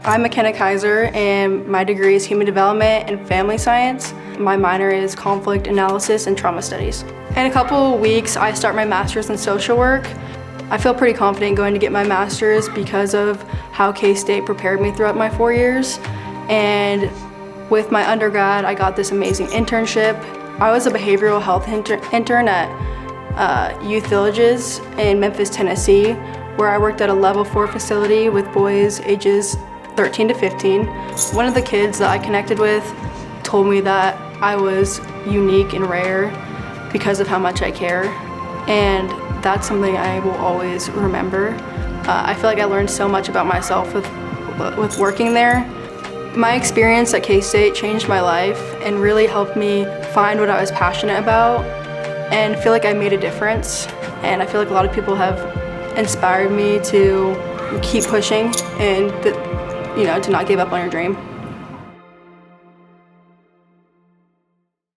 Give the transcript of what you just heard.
I'm Makenna Kacsir, and my degree is Human Development and Family Science. My minor is Conflict Analysis and Trauma Studies. In a couple weeks, I start my master's in social work. I feel pretty confident going to get my master's because of how K-State prepared me throughout my 4 years. And with my undergrad, I got this amazing internship. I was a behavioral health intern at Youth Villages in Memphis, Tennessee, where I worked at a level 4 facility with boys ages 13 to 15. One of the kids that I connected with told me that I was unique and rare because of how much I care, and that's something I will always remember. I feel like I learned so much about myself with working there. My experience at K-State changed my life and really helped me find what I was passionate about and feel like I made a difference. And I feel like a lot of people have inspired me to keep pushing and to not give up on your dream.